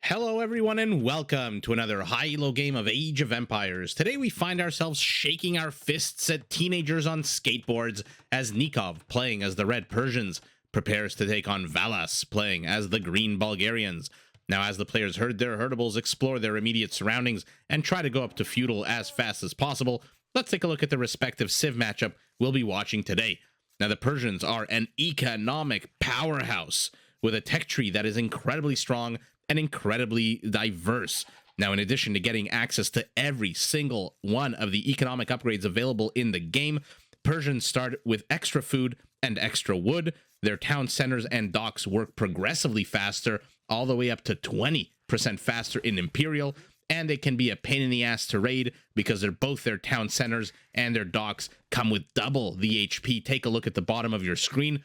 Hello everyone and welcome to another high-elo game of Age of Empires. Today we find ourselves shaking our fists at teenagers on skateboards as Nicov, playing as the Red Persians, prepares to take on Valas, playing as the Green Bulgarians. Now as the players herd their herdables, explore their immediate surroundings, and try to go up to feudal as fast as possible, let's take a look at the respective civ matchup we'll be watching today. Now the Persians are an economic powerhouse with a tech tree that is incredibly strong and incredibly diverse. Now, in addition to getting access to every single one of the economic upgrades available in the game, Persians start with extra food and extra wood. Their town centers and docks work progressively faster, all the way up to 20% faster in Imperial, and they can be a pain in the ass to raid because both their town centers and their docks come with double the HP. Take a look at the bottom of your screen.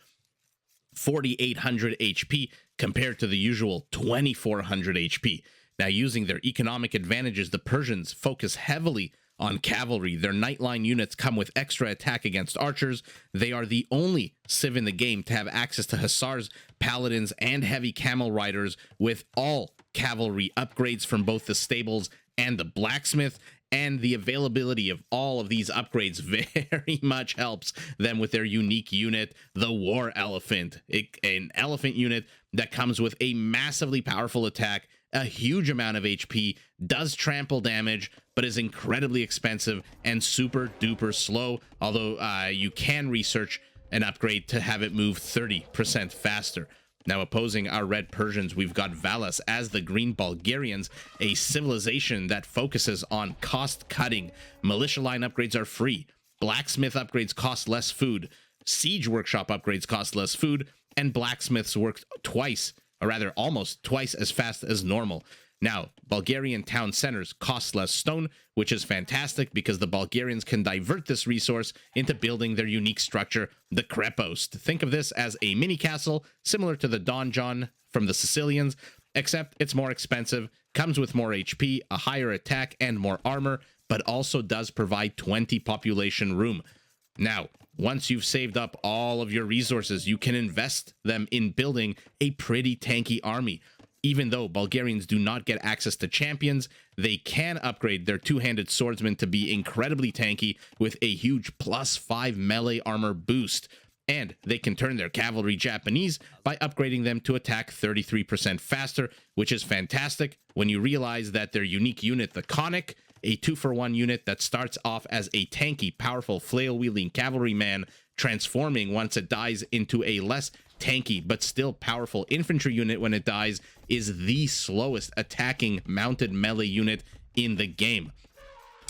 4,800 HP compared to the usual 2,400 HP. Now, using their economic advantages, the Persians focus heavily on cavalry. Their Nightline units come with extra attack against archers. They are the only civ in the game to have access to hussars, paladins, and heavy camel riders with all cavalry upgrades from both the stables and the blacksmith. And the availability of all of these upgrades very much helps them with their unique unit, the War Elephant, an elephant unit that comes with a massively powerful attack, a huge amount of HP, does trample damage, but is incredibly expensive and super duper slow, although you can research an upgrade to have it move 30% faster. Now, opposing our Red Persians, we've got Valas as the Green Bulgarians, a civilization that focuses on cost cutting. Militia line upgrades are free. Blacksmith upgrades cost less food. Siege workshop upgrades cost less food. And blacksmiths work twice, or rather almost twice as fast as normal. Now, Bulgarian town centers cost less stone, which is fantastic because the Bulgarians can divert this resource into building their unique structure, the Krepost. Think of this as a mini castle similar to the donjon from the Sicilians, except it's more expensive, comes with more HP, a higher attack, and more armor, but also does provide 20 population room. Now, once you've saved up all of your resources, you can invest them in building a pretty tanky army. Even though Bulgarians do not get access to champions, they can upgrade their two-handed swordsmen to be incredibly tanky with a huge +5 melee armor boost. And they can turn their cavalry Japanese by upgrading them to attack 33% faster, which is fantastic when you realize that their unique unit, the Conic, a 2-for-1 unit that starts off as a tanky, powerful, flail-wielding cavalryman, transforming once it dies into a less tanky but still powerful infantry unit when it dies, is the slowest attacking mounted melee unit in the game.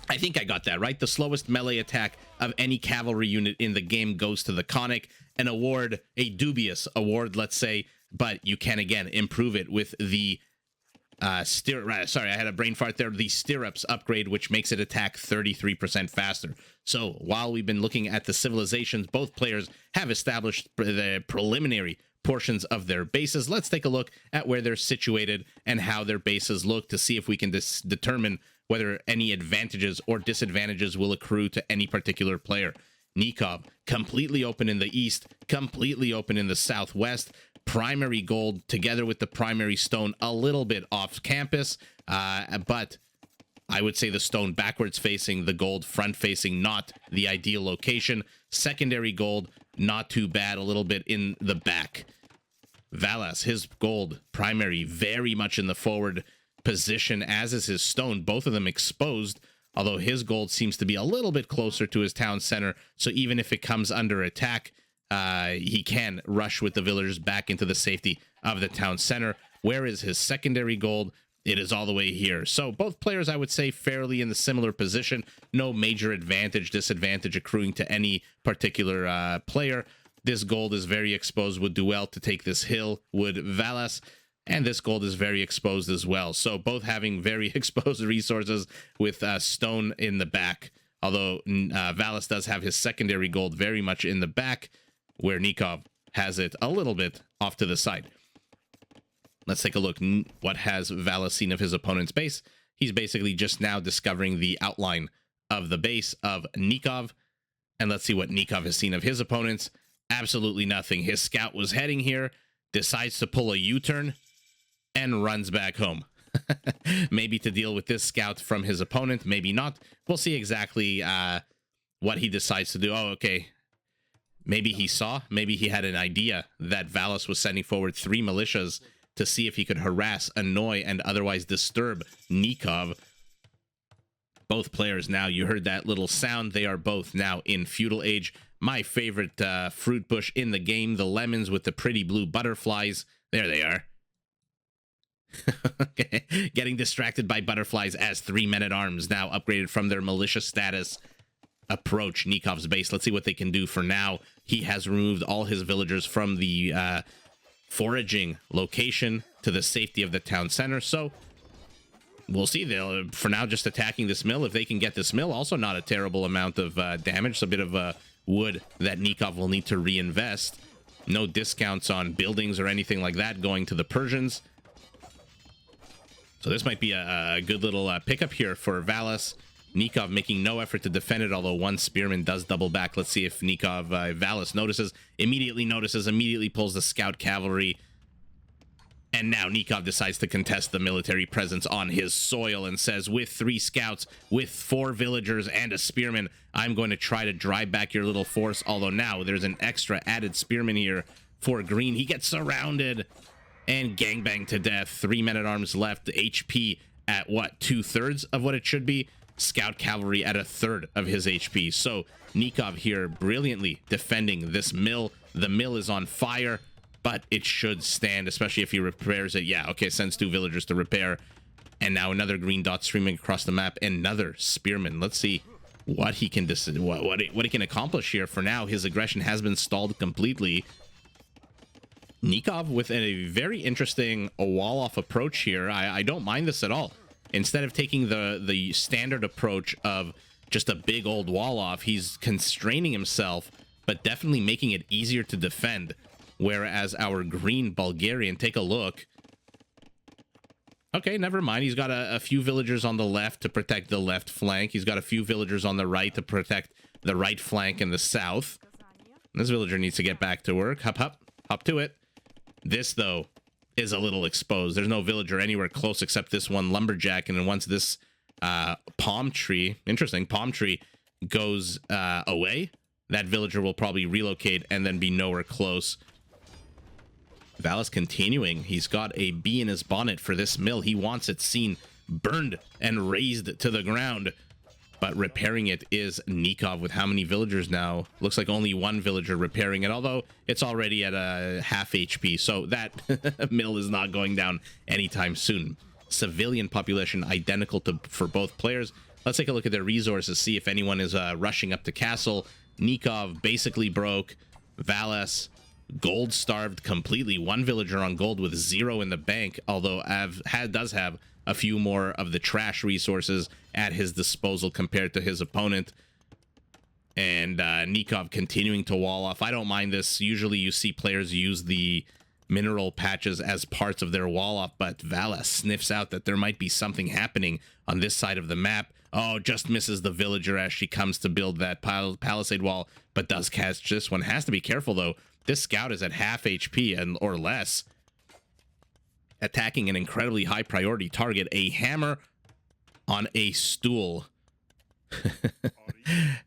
I think I got that right. The slowest melee attack of any cavalry unit in the game goes to the Conic, an award, a dubious award, let's say, but you can again improve it with the sorry, I had a brain fart there. The stirrups upgrade, which makes it attack 33% faster. So while we've been looking at the civilizations, both players have established the preliminary portions of their bases. Let's take a look at where they're situated and how their bases look to see if we can determine whether any advantages or disadvantages will accrue to any particular player. Nicov, completely open in the east, completely open in the southwest. Primary gold together with the primary stone a little bit off campus, but I would say the stone backwards facing, the gold front facing, not the ideal location. Secondary gold, not too bad, a little bit in the back. Valas, his gold primary very much in the forward position, as is his stone, both of them exposed, although his gold seems to be a little bit closer to his town center, so even if it comes under attack, he can rush with the villagers back into the safety of the town center. Where is his secondary gold? It is all the way here. So both players, I would say, fairly in the similar position. No major advantage, disadvantage accruing to any particular player. This gold is very exposed, would do well to take this hill, would Valas, and this gold is very exposed as well. So both having very exposed resources with stone in the back, although Valas does have his secondary gold very much in the back, where Nicov has it a little bit off to the side. Let's take a look. What has Valas seen of his opponent's base? He's basically just now discovering the outline of the base of Nicov. And let's see what Nicov has seen of his opponents. Absolutely nothing. His scout was heading here, decides to pull a U-turn, and runs back home. Maybe to deal with this scout from his opponent, maybe not. We'll see exactly what he decides to do. Oh, okay. Maybe he saw, maybe he had an idea that Valas was sending forward 3 militias to see if he could harass, annoy, and otherwise disturb Nicov. Both players now, you heard that little sound, they are both now in feudal age. My favorite fruit bush in the game, the lemons with the pretty blue butterflies. There they are. Okay. Getting distracted by butterflies as 3 men-at-arms now upgraded from their militia status. Approach Nikov's base. Let's see what they can do for now. He has removed all his villagers from the foraging location to the safety of the town center. So we'll see. They'll, for now, just attacking this mill. If they can get this mill, also not a terrible amount of damage. It's a bit of wood that Nicov will need to reinvest. No discounts on buildings or anything like that going to the Persians. So this might be a good little pickup here for Valas. Nicov making no effort to defend it, although one spearman does double back. Let's see if Nicov, Valas notices, immediately pulls the scout cavalry. And now Nicov decides to contest the military presence on his soil and says, with 3 scouts, with 4 villagers and a spearman, I'm going to try to drive back your little force. Although now there's an extra added spearman here for green. He gets surrounded and gangbanged to death. 3 men-at-arms left. HP at what, 2/3 of what it should be? Scout cavalry at 1/3 of his HP. So Nicov here brilliantly defending this mill. The mill is on fire, but it should stand, especially if he repairs it. Yeah, okay, sends 2 villagers to repair. And now another green dot streaming across the map. Another spearman. Let's see what he can what he can accomplish here. For now, his aggression has been stalled completely. Nicov with a very interesting wall-off approach here. I don't mind this at all. Instead of taking the standard approach of just a big old wall off, he's constraining himself, but definitely making it easier to defend. Whereas our green Bulgarian, take a look. Okay, never mind. He's got a few villagers on the left to protect the left flank. He's got a few villagers on the right to protect the right flank and the south. This villager needs to get back to work. Hop to it. This, though, is a little exposed. There's no villager anywhere close except this one lumberjack, and then once this palm tree goes away, that villager will probably relocate and then be nowhere close. Valas continuing. He's got a bee in his bonnet for this mill. He wants it seen burned and razed to the ground, but repairing it is Nicov with how many villagers now? Looks like only 1 villager repairing it, although it's already at a half HP, so that mill is not going down anytime soon. Civilian population identical to for both players. Let's take a look at their resources, see if anyone is rushing up to castle. Nicov basically broke. Valas gold starved completely. 1 villager on gold with 0 in the bank, although does have a few more of the trash resources at his disposal compared to his opponent. And Nicov continuing to wall off. I don't mind this. Usually you see players use the mineral patches as parts of their wall off, but Valas sniffs out that there might be something happening on this side of the map. Oh, just misses the villager as she comes to build that palisade wall, but does catch this one. Has to be careful, though. This scout is at half HP or less. Attacking an incredibly high priority target, a hammer on a stool.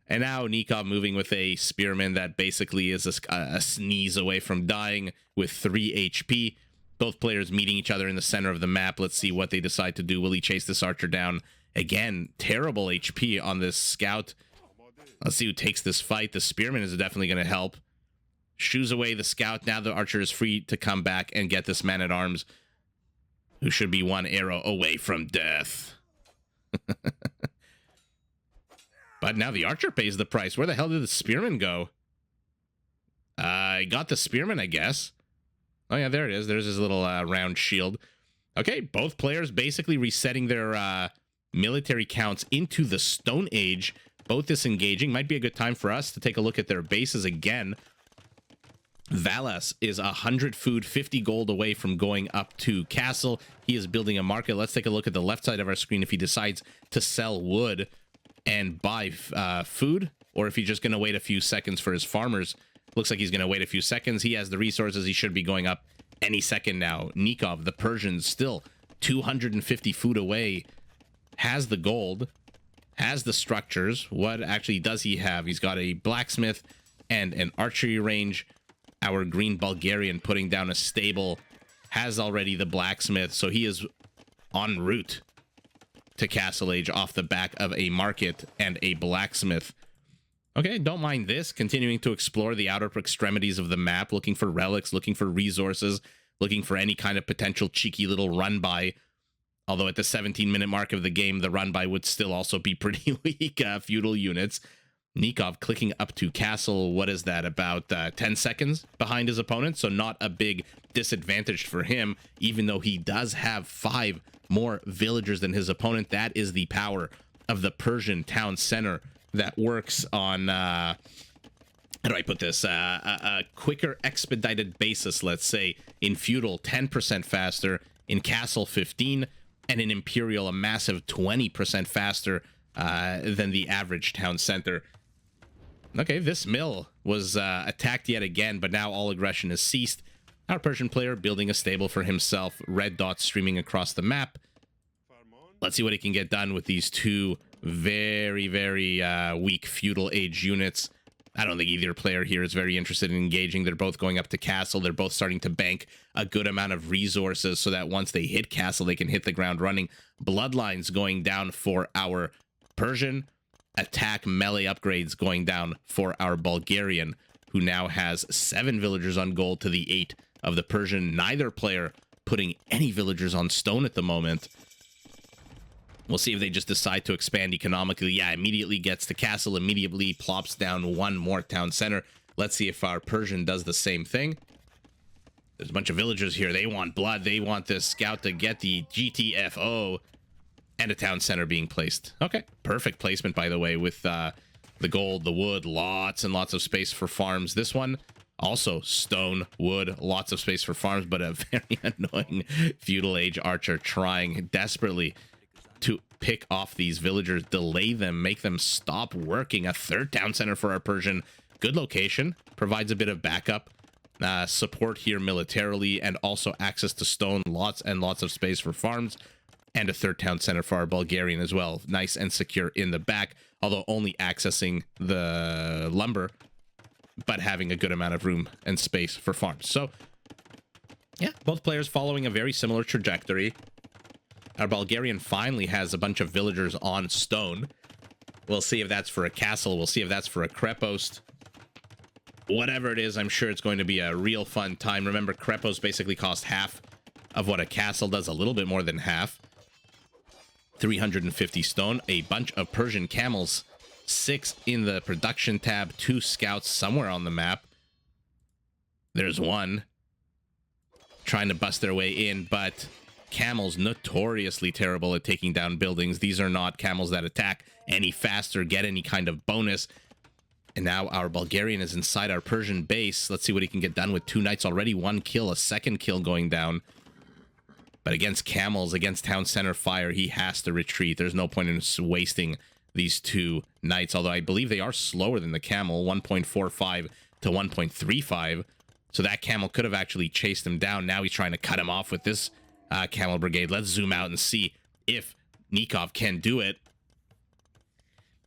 And now Nicov moving with a spearman that basically is a sneeze away from dying with 3 HP. Both players meeting each other in the center of the map. Let's see what they decide to do. Will he chase this archer down? Again, terrible HP on this scout. Let's see who takes this fight. The spearman is definitely going to help. Shoos away the scout. Now the archer is free to come back and get this man-at-arms, who should be 1 arrow away from death. But now the archer pays the price. Where the hell did the spearman go? I got the spearman, I guess. Oh, yeah, there it is. There's his little round shield. Okay, both players basically resetting their military counts into the Stone Age. Both disengaging. Might be a good time for us to take a look at their bases again. Valas is 100 food, 50 gold away from going up to castle. He is building a market. Let's take a look at the left side of our screen if he decides to sell wood and buy food, or if he's just going to wait a few seconds for his farmers. Looks like he's going to wait a few seconds. He has the resources. He should be going up any second now. Nicov, the Persians, still 250 foot away, has the gold, has the structures. What actually does he have? He's got a blacksmith and an archery range. Our green Bulgarian putting down a stable has already the blacksmith, so he is en route to Castle Age off the back of a market and a blacksmith. Okay, don't mind this. Continuing to explore the outer extremities of the map, looking for relics, looking for resources, looking for any kind of potential cheeky little run-by. Although at the 17-minute mark of the game, the run-by would still also be pretty weak. Feudal units. Nicov clicking up to castle. What is that? About 10 seconds behind his opponent. So not a big disadvantage for him, even though he does have 5 more villagers than his opponent. That is the power of the Persian town center that works on, how do I put this? A quicker expedited basis, let's say. In feudal, 10% faster. In castle, 15%. And in imperial, a massive 20% faster than the average town center. Okay, this mill was attacked yet again, but now all aggression has ceased. Our Persian player building a stable for himself. Red dots streaming across the map. Let's see what he can get done with these 2 very, very weak feudal age units. I don't think either player here is very interested in engaging. They're both going up to castle. They're both starting to bank a good amount of resources so that once they hit castle, they can hit the ground running. Bloodlines going down for our Persian. Attack melee upgrades going down for our Bulgarian, who now has 7 villagers on gold to the 8 of the Persian. Neither player putting any villagers on stone at the moment. We'll see if they just decide to expand economically. Yeah, immediately gets to castle, immediately plops down 1 more town center. Let's see if our Persian does the same thing. There's a bunch of villagers here. They want blood. They want this scout to get the GTFO. And a town center being placed. Okay, perfect placement, by the way, with the gold, the wood, lots and lots of space for farms. This one, also stone, wood, lots of space for farms, but a very annoying feudal age archer trying desperately to pick off these villagers, delay them, make them stop working. A 3rd town center for our Persian. Good location, provides a bit of backup, support here militarily, and also access to stone, lots and lots of space for farms. And a 3rd town center for our Bulgarian as well. Nice and secure in the back, although only accessing the lumber, but having a good amount of room and space for farms. So, yeah, both players following a very similar trajectory. Our Bulgarian finally has a bunch of villagers on stone. We'll see if that's for a castle. We'll see if that's for a Krepost. Whatever it is, I'm sure it's going to be a real fun time. Remember, Krepost basically cost half of what a castle does, a little bit more than half. 350 stone, a bunch of Persian camels, 6 in the production tab, 2 scouts somewhere on the map. There's 1 trying to bust their way in, but camels notoriously terrible at taking down buildings. These are not camels that attack any faster, get any kind of bonus. And now our Bulgarian is inside our Persian base. Let's see what he can get done with 2 knights already. 1 kill, a 2nd kill going down. But against camels, against town center fire, he has to retreat. There's no point in wasting these 2 knights, although I believe they are slower than the camel, 1.45 to 1.35. So that camel could have actually chased him down. Now he's trying to cut him off with this camel brigade. Let's zoom out and see if Nicov can do it.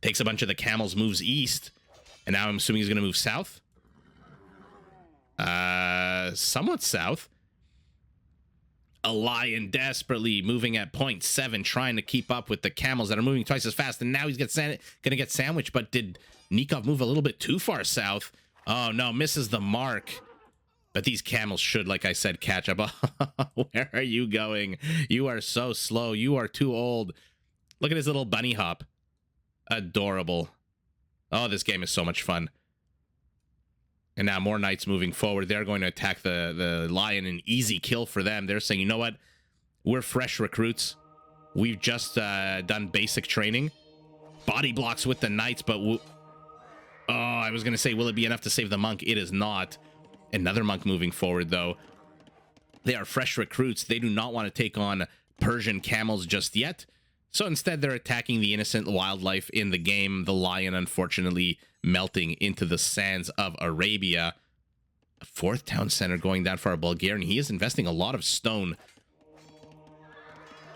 Takes a bunch of the camels, moves east, and now I'm assuming he's going to move south. Somewhat south. A lion desperately moving at 0.7, trying to keep up with the camels that are moving twice as fast, and now he's going to get sandwiched. But did Nicov move a little bit too far south? Oh no, misses the mark. But these camels should, like I said, catch up. Where are you going? You are so slow. You are too old. Look at his little bunny hop. Adorable. Oh, this game is so much fun. And now more knights moving forward. They're going to attack the lion. An easy kill for them. They're saying, you know what? We're fresh recruits. We've just done basic training. Body blocks with the knights, but... oh, I was going to say, will it be enough to save the monk? It is not. Another monk moving forward, though. They are fresh recruits. They do not want to take on Persian camels just yet. So instead, they're attacking the innocent wildlife in the game. The lion, unfortunately, melting into the sands of Arabia. A 4th town center going down for our Bulgarian. He is investing a lot of stone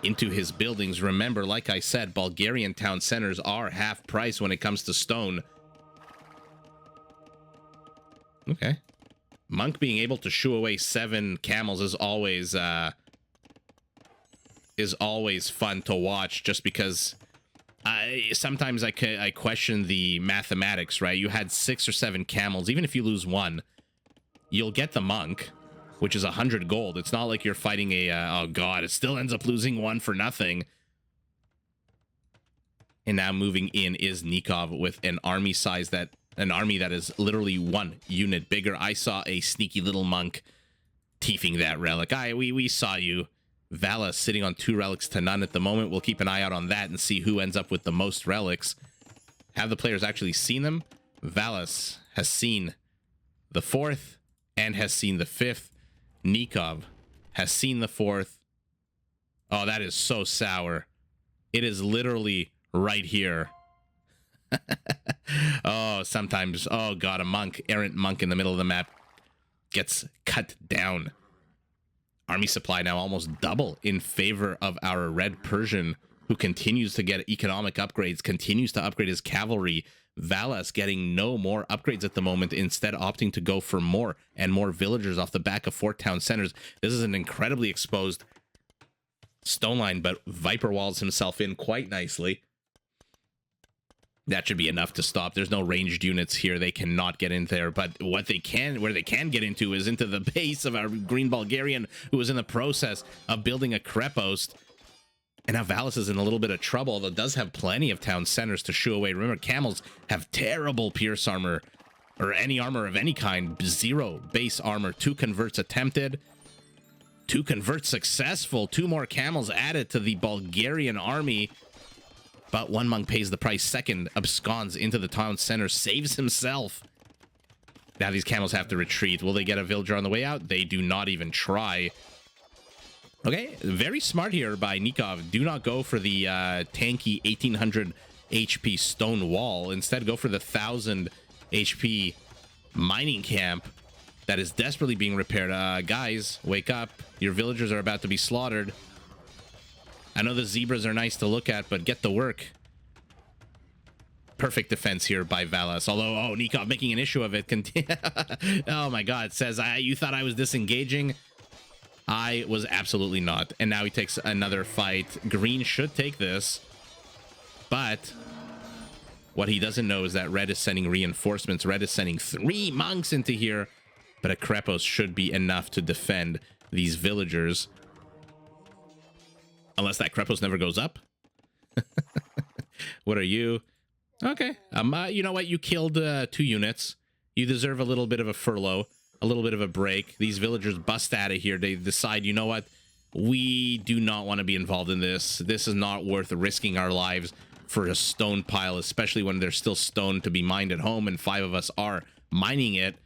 into his buildings. Remember, like I said, Bulgarian town centers are half price when it comes to stone. Okay. Monk being able to shoo away 7 camels is always fun to watch, just because sometimes I question the mathematics, right? You had 6 or 7 camels. Even if you lose 1, you'll get the monk, which is 100 gold. It's not like you're fighting a oh god, it still ends up losing 1 for nothing. And now moving in is Nicov with an army that is literally 1 unit bigger. I saw a sneaky little monk teething that relic. We saw you. Valas sitting on 2 relics to none at the moment. We'll keep an eye out on that and see who ends up with the most relics. Have the players actually seen them? Valas has seen the 4th and has seen the 5th. Nicov has seen the 4th. Oh, that is so sour. It is literally right here. Oh, sometimes, oh god, a monk, errant monk in the middle of the map gets cut down. Army supply now almost double in favor of our red Persian, who continues to get economic upgrades, continues to upgrade his cavalry. Valas getting no more upgrades at the moment, instead opting to go for more and more villagers off the back of 4 town centers. This is an incredibly exposed stone line, but Viper walls himself in quite nicely. That should be enough to stop. There's no ranged units here. They cannot get in there. But where they can get into is into the base of our green Bulgarian, who is in the process of building a crepost. And now Valas is in a little bit of trouble, although does have plenty of town centers to shoo away. Remember, camels have terrible pierce armor, or any armor of any kind. 0 base armor. 2 converts attempted. 2 converts successful. 2 more camels added to the Bulgarian army. But 1 monk pays the price. 2nd absconds into the town center, saves himself. Now these camels have to retreat. Will they get a villager on the way out? They do not even try. Okay, very smart here by Nicov. Do not go for the tanky 1800 HP stone wall. Instead, go for the 1000 HP mining camp that is desperately being repaired. Guys, wake up. Your villagers are about to be slaughtered. I know the zebras are nice to look at, but get to work. Perfect defense here by Valas. Although, oh, Nicov making an issue of it. Oh my god, says, you thought I was disengaging? I was absolutely not. And now he takes another fight. Green should take this. But what he doesn't know is that red is sending reinforcements. Red is sending 3 monks into here. But a Krepos should be enough to defend these villagers. Unless that Krepos never goes up. What are you? Okay. You know what? You killed 2 units. You deserve a little bit of a furlough. A little bit of a break. These villagers bust out of here. They decide, you know what? We do not want to be involved in this. This is not worth risking our lives for a stone pile, especially when there's still stone to be mined at home and 5 of us are mining it.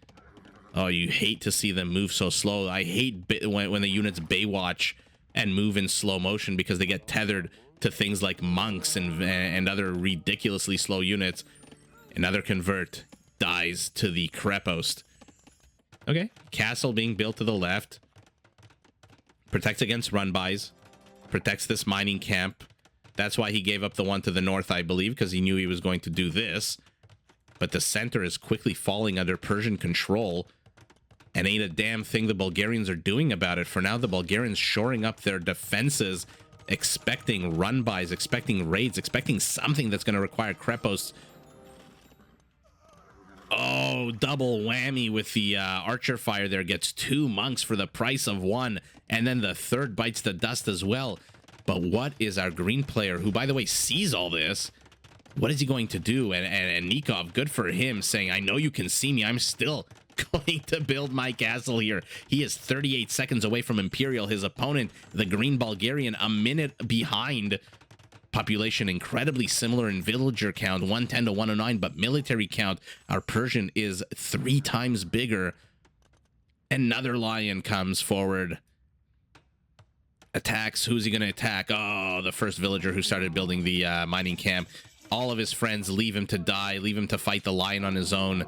Oh, you hate to see them move so slow. I hate when the units baywatch and move in slow motion because they get tethered to things like monks and other ridiculously slow units. Another convert dies to the Krepost. Okay, castle being built to the left. Protects against run-bys. Protects this mining camp. That's why he gave up the one to the north, I believe, because he knew he was going to do this. But the center is quickly falling under Persian control. And ain't a damn thing the Bulgarians are doing about it. For now, the Bulgarians shoring up their defenses, expecting run-bys, expecting raids, expecting something that's going to require Krepos. Oh, double whammy with the archer fire there. Gets 2 monks for the price of 1. And then the 3rd bites the dust as well. But what is our green player, who, by the way, sees all this? What is he going to do? And Nicov, good for him, saying, I know you can see me. I'm still going to build my castle here. He is 38 seconds away from Imperial. His opponent, the green Bulgarian, a minute behind. Population incredibly similar in villager count, 110 to 109, but military count, our Persian is 3 times bigger. Another lion comes forward. Attacks. Who's he going to attack? Oh, the first villager who started building the mining camp. All of his friends leave him to die, leave him to fight the lion on his own.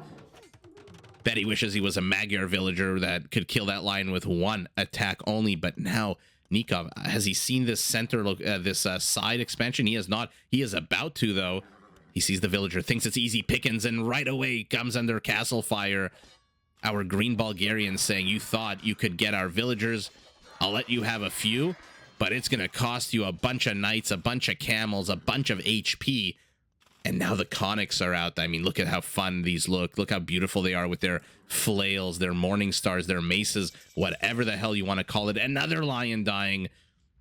Bet he wishes he was a Magyar villager that could kill that lion with 1 attack only, but now Nicov, has he seen this center this side expansion? He has not. He is about to, though. He sees the villager, thinks it's easy pickings, and right away comes under castle fire. Our green Bulgarians saying, you thought you could get our villagers. I'll let you have a few, but it's going to cost you a bunch of knights, a bunch of camels, a bunch of HP. And now the conics are out. I mean, look at how fun these look. Look how beautiful they are with their flails, their morning stars, their maces, whatever the hell you want to call it. Another lion dying.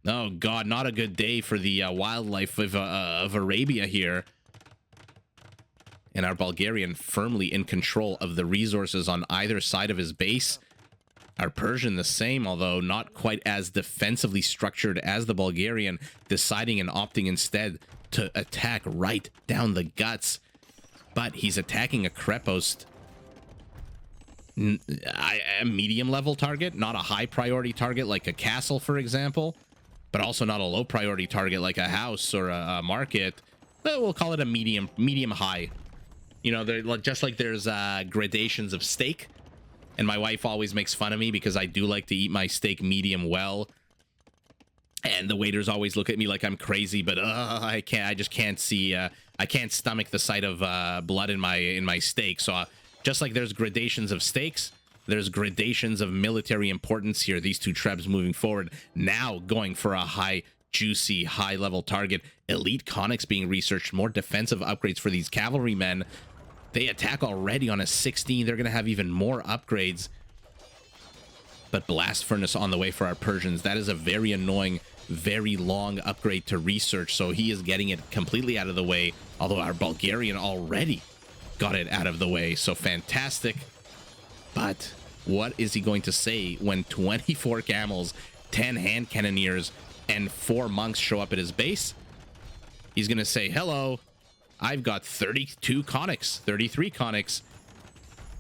Oh, God, not a good day for the wildlife of Arabia here. And our Bulgarian firmly in control of the resources on either side of his base. Our Persian the same, although not quite as defensively structured as the Bulgarian, deciding and opting instead to attack right down the guts. But he's attacking a Krepost, a medium level target, not a high priority target like a castle, for example, but also not a low priority target like a house or a market. We'll call it a medium high. You know, just like there's gradations of steak. And my wife always makes fun of me because I do like to eat my steak medium well. And the waiters always look at me like I'm crazy, but I just can't see. I can't stomach the sight of blood in my steak. So just like there's gradations of steaks, there's gradations of military importance here. These two trebs moving forward, now going for a high, juicy, high-level target. Elite conics being researched, more defensive upgrades for these cavalrymen. They attack already on a 16. They're going to have even more upgrades. But Blast Furnace on the way for our Persians. That is a very annoying, very long upgrade to research. So he is getting it completely out of the way. Although our Bulgarian already got it out of the way. So fantastic. But what is he going to say when 24 camels, 10 hand cannoneers, and 4 monks show up at his base? He's going to say, hello. I've got 32 conics, 33 conics.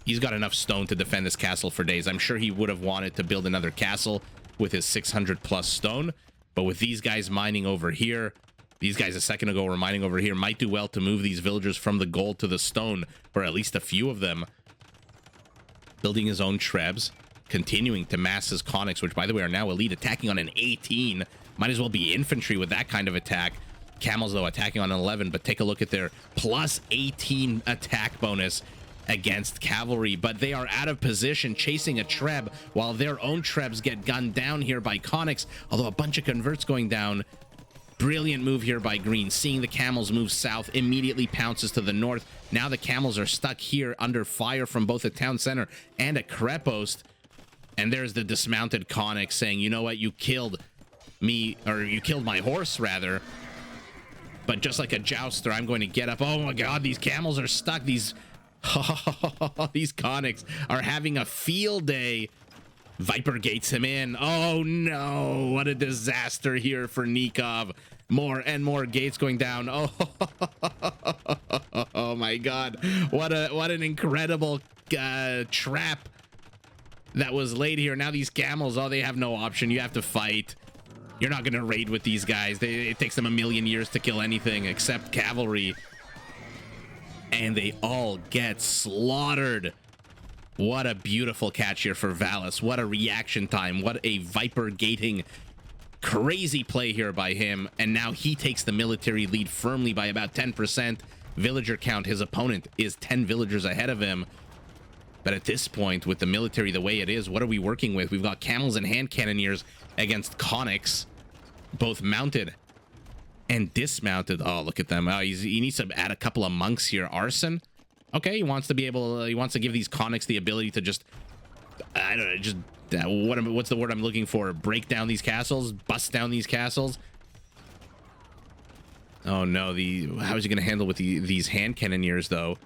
He's got enough stone to defend this castle for days. I'm sure he would have wanted to build another castle with his 600 plus stone. But with these guys mining over here, these guys a second ago were mining over here, might do well to move these villagers from the gold to the stone, or at least a few of them. Building his own trebs, continuing to mass his conics, which by the way are now elite, attacking on an 18. Might as well be infantry with that kind of attack. Camels, though, attacking on an 11, but take a look at their plus 18 attack bonus against cavalry. But they are out of position, chasing a treb, while their own trebs get gunned down here by conics, although a bunch of converts going down. Brilliant move here by green, seeing the camels move south, immediately pounces to the north. Now the camels are stuck here under fire from both a town center and a Krepost. And there's the dismounted conic saying, you know what, you killed me, or you killed my horse, rather. But just like a jouster, I'm going to get up. Oh my God, these camels are stuck. These conics are having a field day. Viper gates him in. Oh no, what a disaster here for Nicov. More and more gates going down. Oh, oh my God, what an incredible trap that was laid here. Now these camels, oh, they have no option. You have to fight. You're not going to raid with these guys. It takes them a million years to kill anything except cavalry. And they all get slaughtered. What a beautiful catch here for Valas. What a reaction time. What a Viper gating. Crazy play here by him. And now he takes the military lead firmly by about 10%. Villager count, his opponent is 10 villagers ahead of him. But at this point, with the military the way it is, what are we working with? We've got camels and hand cannoneers against conics, both mounted and dismounted. Oh, look at them. Oh, he needs to add a couple of monks here. Arson. Okay, he wants to be able. He wants to give these conics the ability to just, I don't know, just what's the word I'm looking for? Break down these castles, bust down these castles. Oh no, how is he going to handle with these hand cannoneers though?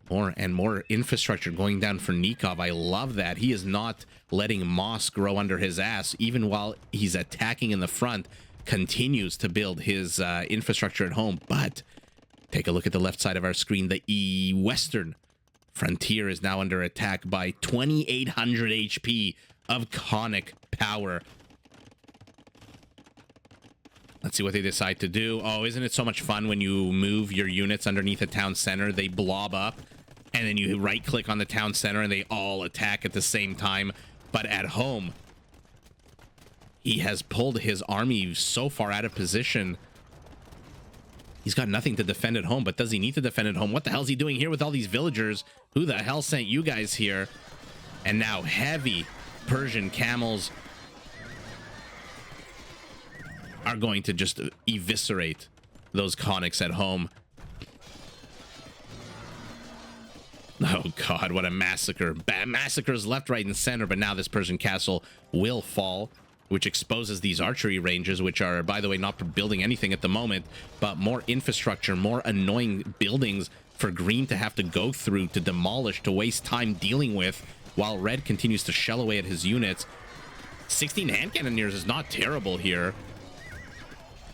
More and more infrastructure going down for Nicov. I love that. He is not letting moss grow under his ass, even while he's attacking in the front, continues to build his infrastructure at home. But take a look at the left side of our screen. The western frontier is now under attack by 2,800 HP of conic power. Let's see what they decide to do. Oh, isn't it so much fun when you move your units underneath a town center? They blob up, and then you right-click on the town center, and they all attack at the same time. But at home, He has pulled his army so far out of position. He's got nothing to defend at home, but does he need to defend at home? What the hell is he doing here with all these villagers? Who the hell sent you guys here? And now heavy Persian camels are going to just eviscerate those conics at home. Oh god, what a massacre. Massacres left, right, and center, but now this Persian castle will fall, which exposes these archery ranges, which are, by the way, not building anything at the moment, but more infrastructure, more annoying buildings for Green to have to go through, to demolish, to waste time dealing with, while Red continues to shell away at his units. 16 hand cannoneers is not terrible here,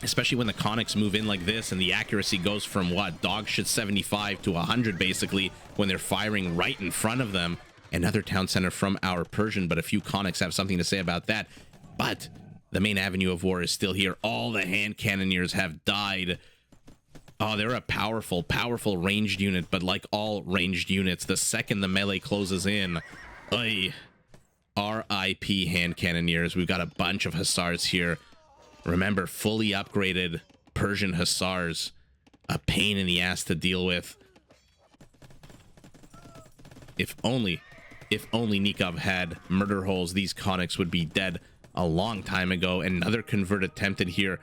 especially when the conics move in like this and the accuracy goes from what, dog shit 75 to 100 basically when they're firing right in front of them. Another town center from our Persian, but a few conics have something to say about that. But the main avenue of war is still here. All the hand cannoneers have died. Oh, they're a powerful, powerful ranged unit, but like all ranged units, the second the melee closes in, RIP hand cannoneers. We've got a bunch of hussars here. Remember, fully upgraded Persian hussars. A pain in the ass to deal with. If only Nicov had murder holes, these conics would be dead a long time ago. Another convert attempted here.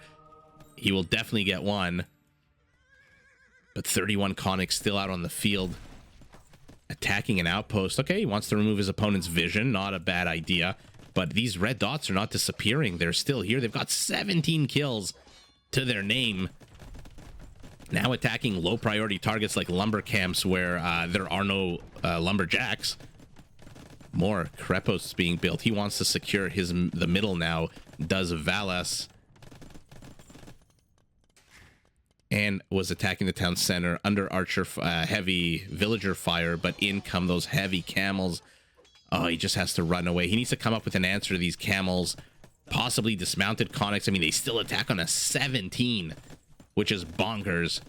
He will definitely get one. But 31 conics still out on the field. Attacking an outpost. Okay, he wants to remove his opponent's vision. Not a bad idea. But these red dots are not disappearing. They're still here. They've got 17 kills to their name. Now attacking low priority targets like lumber camps where there are no lumberjacks. More crepos being built. He wants to secure the middle now. Does Valas. And was attacking the town center under archer heavy villager fire, but in come those heavy camels. Oh, he just has to run away. He needs to come up with an answer to these camels. Possibly dismounted conics. I mean, they still attack on a 17, which is bonkers.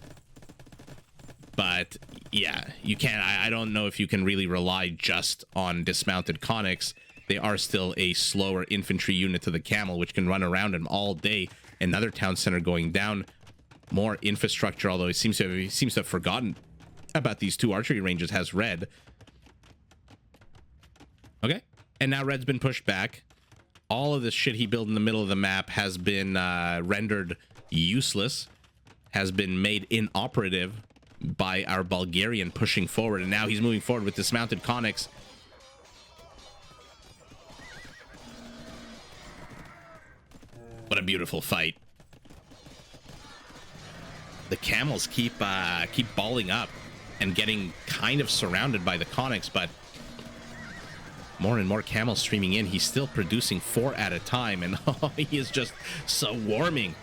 But yeah, you can't. I don't know if you can really rely just on dismounted conics. They are still a slower infantry unit to the camel, which can run around him all day. Another town center going down. More infrastructure, although he seems to have forgotten about these two archery ranges. Has Red. Okay, and now Red's been pushed back. All of this shit he built in the middle of the map has been rendered useless, has been made inoperative by our Bulgarian pushing forward, and now he's moving forward with dismounted conics. What a beautiful fight. The camels keep balling up and getting kind of surrounded by the conics, but more and more camels streaming in. He's still producing 4 at a time, and he is just so warming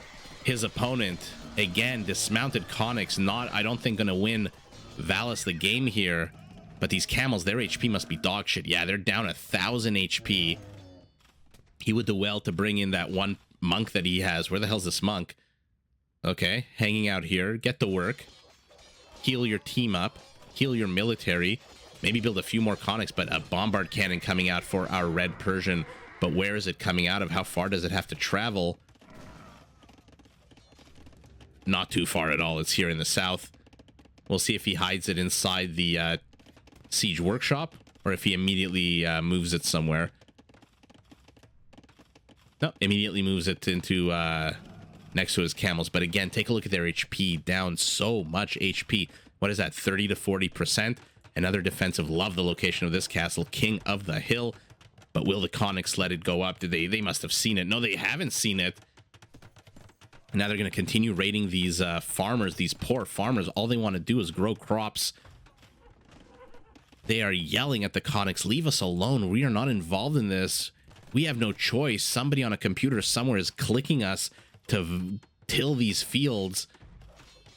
his opponent. Again, dismounted conics, not, I don't think, going to win Valas the game here, but these camels, their HP must be dog shit. Yeah, they're down 1,000 HP. He would do well to bring in that one monk that he has. Where the hell's this monk? Okay, hanging out here. Get to work. Heal your team up. Heal your military. Maybe build a few more conics, but a bombard cannon coming out for our red Persian. But where is it coming out of? How far does it have to travel? Not too far at all. It's here in the south. We'll see if he hides it inside the siege workshop, or if he immediately moves it somewhere. No, immediately moves it into next to his camels. But again, take a look at their HP. Down so much HP. What is that? 30 to 40%. Another defensive. Love the location of this castle. King of the hill. But will the conics let it go up? Did they must have seen it. No, they haven't seen it. Now they're going to continue raiding these farmers, these poor farmers. All they want to do is grow crops. They are yelling at the conics, leave us alone. We are not involved in this. We have no choice. Somebody on a computer somewhere is clicking us to till these fields.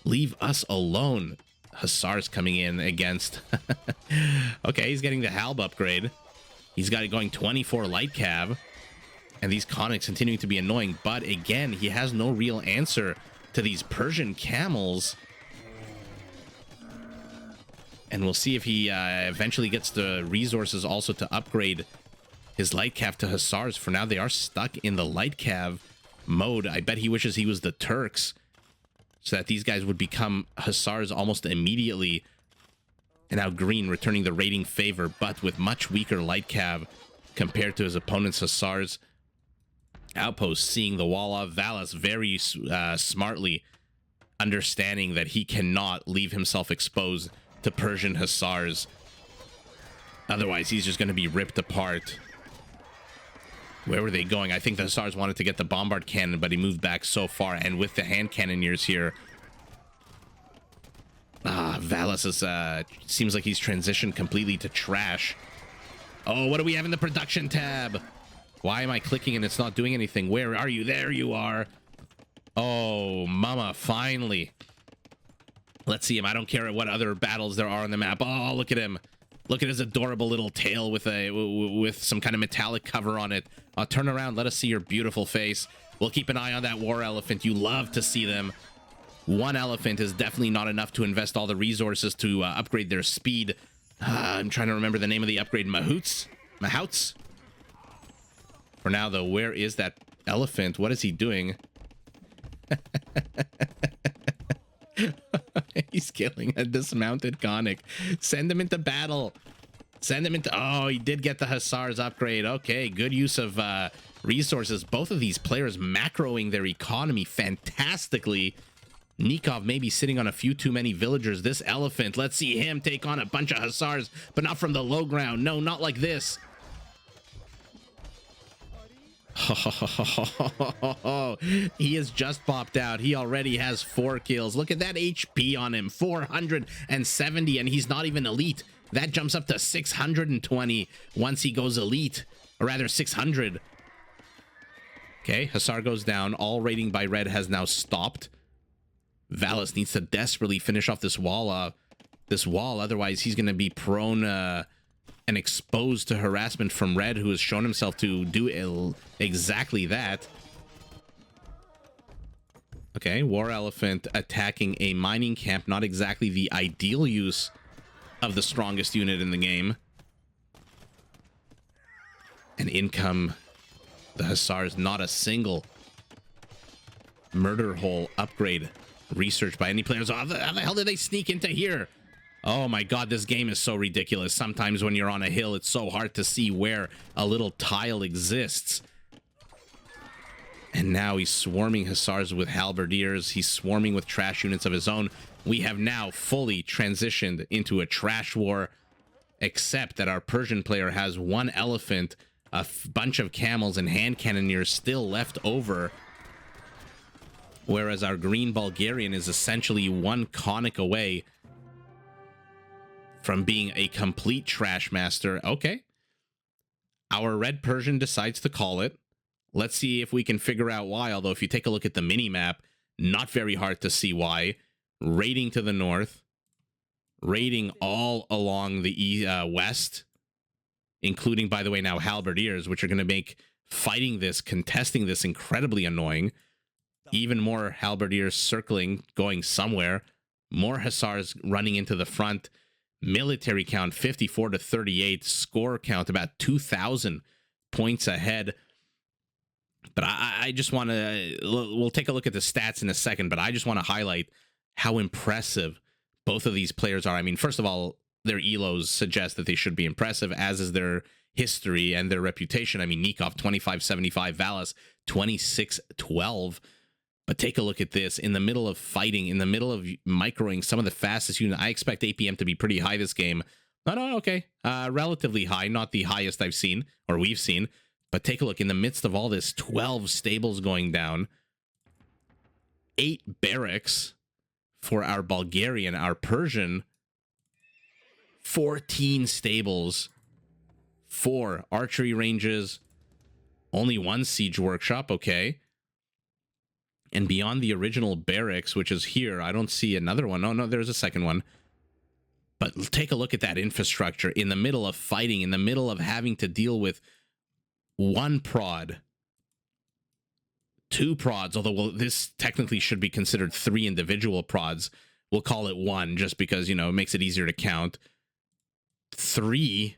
Leave us alone. Hussars coming in against... Okay, he's getting the Halb upgrade. He's got it going 24 light cav. And these conics continuing to be annoying. But again, he has no real answer to these Persian camels. And we'll see if he eventually gets the resources also to upgrade his light cav to hussars. For now, they are stuck in the light cav mode. I bet he wishes he was the Turks, so that these guys would become hussars almost immediately. And now Green returning the raiding favor, but with much weaker light cav compared to his opponent's hussars. Outpost seeing the wall of Valas very smartly understanding that he cannot leave himself exposed to Persian hussars. Otherwise, he's just going to be ripped apart. Where were they going? I think the hussars wanted to get the bombard cannon, but he moved back so far. And with the hand cannoneers here, Valas is, seems like he's transitioned completely to trash. Oh, what do we have in the production tab? Why am I clicking and it's not doing anything? Where are you? There you are. Oh, mama, finally. Let's see him. I don't care what other battles there are on the map. Oh, look at him. Look at his adorable little tail with some kind of metallic cover on it. Turn around. Let us see your beautiful face. We'll keep an eye on that war elephant. You love to see them. One elephant is definitely not enough to invest all the resources to upgrade their speed. I'm trying to remember the name of the upgrade. Mahouts? For now, though, where is that elephant? What is he doing? He's killing a dismounted conic. Send him into battle. Send him into... Oh, he did get the hussars upgrade. Okay, good use of resources. Both of these players macroing their economy fantastically. Nicov may be sitting on a few too many villagers. This elephant, let's see him take on a bunch of hussars, but not from the low ground. No, not like this. He has just popped out. He already has 4 kills. Look at that HP on him, 470, and he's not even elite. That jumps up to 620 once he goes elite, or rather 600. Okay, hussar goes down. All raiding by red has now stopped. Valas needs to desperately finish off this wall, otherwise he's going to be prone and exposed to harassment from red, who has shown himself to do exactly that. Okay, war elephant attacking a mining camp, not exactly the ideal use of the strongest unit in the game. And in come the hussars. Not a single murder hole upgrade researched by any players. How the hell did they sneak into here? Oh my god, this game is so ridiculous. Sometimes when you're on a hill, it's so hard to see where a little tile exists. And now he's swarming hussars with halberdiers. He's swarming with trash units of his own. We have now fully transitioned into a trash war, except that our Persian player has 1 elephant, a bunch of camels, and hand cannoneers still left over. Whereas our green Bulgarian is essentially 1 conic away from being a complete trash master. Okay. Our red Persian decides to call it. Let's see if we can figure out why. Although if you take a look at the mini-map, not very hard to see why. Raiding to the north. Raiding all along the west. Including, by the way, now halberdiers, which are going to make fighting this, contesting this incredibly annoying. Even more halberdiers circling, going somewhere. More hussars running into the front. Military count 54 to 38. Score count about 2,000 points ahead. But I just want to... We'll take a look at the stats in a second, but I just want to highlight how impressive both of these players are. I mean, first of all, their elos suggest that they should be impressive, as is their history and their reputation. I mean, Nicov 25-75, Valas 26-12. But take a look at this. In the middle of fighting, in the middle of microing some of the fastest units, I expect APM to be pretty high this game. No, okay. Relatively high, not the highest I've seen, or we've seen. But take a look. In the midst of all this, 12 stables going down. 8 barracks for our Bulgarian. Our Persian, 14 stables. 4 archery ranges. Only 1 siege workshop, okay. And beyond the original barracks, which is here, I don't see another one. Oh, no, there's a second one. But take a look at that infrastructure in the middle of fighting, in the middle of having to deal with 1 prod, 2 prods, although this technically should be considered 3 individual prods. We'll call it 1 just because, you know, it makes it easier to count. 3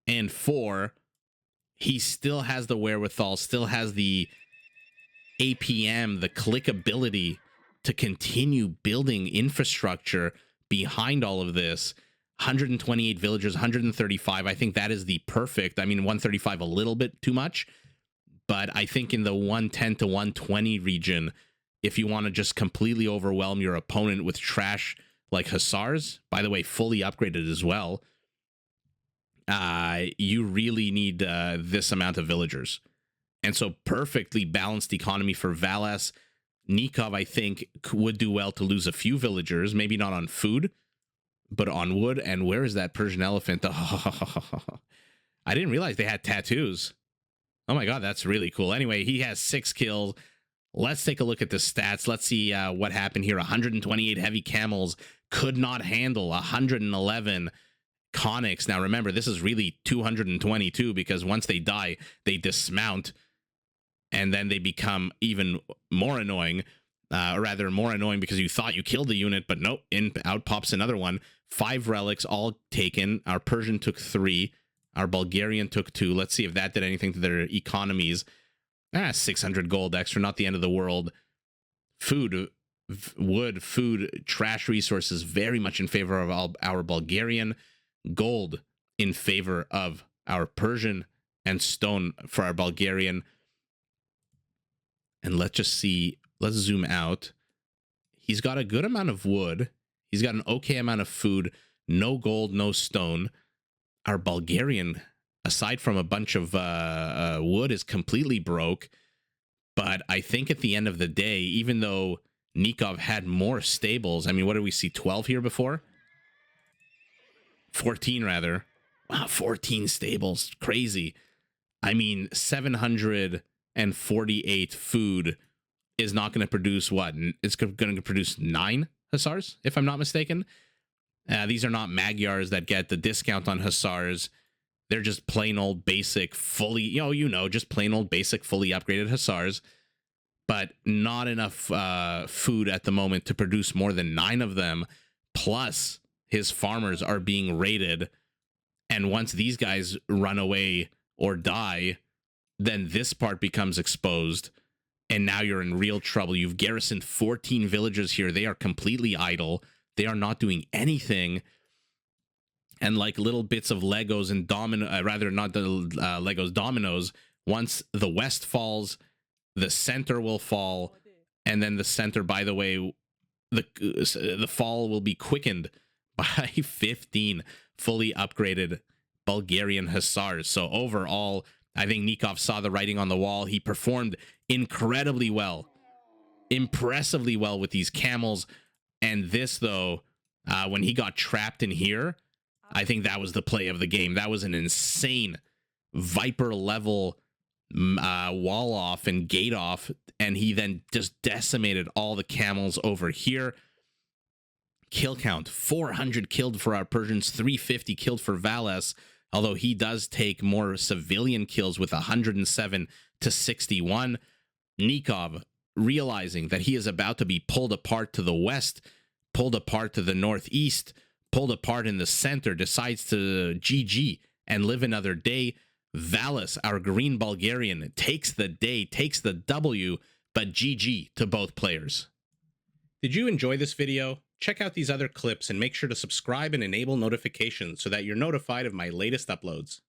and 4. he still has the wherewithal, still has the APM, the clickability to continue building infrastructure behind all of this. 128 villagers, 135. I think that is the perfect. I mean, 135 a little bit too much, but I think in the 110 to 120 region, if you want to just completely overwhelm your opponent with trash like hussars, by the way, fully upgraded as well, you really need this amount of villagers. And so perfectly balanced economy for Valas. Nicov, I think, would do well to lose a few villagers, maybe not on food, but on wood. And where is that Persian elephant? I didn't realize they had tattoos. Oh my god, that's really cool. Anyway, he has 6 kills. Let's take a look at the stats. Let's see what happened here. 128 heavy camels could not handle 111 conics. Now remember, this is really 222 because once they die, they dismount and then they become even more annoying. Or rather, more annoying because you thought you killed the unit, but nope, out pops another one. 5 relics, all taken. Our Persian took 3. Our Bulgarian took 2. Let's see if that did anything to their economies. 600 gold extra, not the end of the world. Food, wood, food, trash resources, very much in favor of our Bulgarian. Gold in favor of our Persian, and stone for our Bulgarian. And let's just see. Let's zoom out. He's got a good amount of wood. He's got an okay amount of food. No gold, no stone. Our Bulgarian, aside from a bunch of wood, is completely broke. But I think at the end of the day, even though Nicov had more stables, I mean, what did we see? 12 here before? 14, rather. Wow, 14 stables. Crazy. I mean, 748 food is not going to produce what? It's going to produce 9 hussars, if I'm not mistaken. These are not Magyars that get the discount on hussars. They're just plain old basic, fully, just plain old basic, fully upgraded hussars. But not enough food at the moment to produce more than 9 of them. Plus, his farmers are being raided. And once these guys run away or die, then this part becomes exposed. And now you're in real trouble. You've garrisoned 14 villages here. They are completely idle. They are not doing anything. And like little bits of Legos and dominoes, once the west falls, the center will fall. And then the center, by the way, the fall will be quickened by 15 fully upgraded Bulgarian hussars. So overall, I think Nicov saw the writing on the wall. He performed incredibly well, impressively well with these camels. And this, though, when he got trapped in here, I think that was the play of the game. That was an insane Viper level wall off and gate off. And he then just decimated all the camels over here. Kill count, 400 killed for our Persians, 350 killed for Valas. Although he does take more civilian kills with 107 to 61. Nicov, realizing that he is about to be pulled apart to the west, pulled apart to the northeast, pulled apart in the center, decides to GG and live another day. Valas, our green Bulgarian, takes the day, takes the W, but GG to both players. Did you enjoy this video? Check out these other clips and make sure to subscribe and enable notifications so that you're notified of my latest uploads.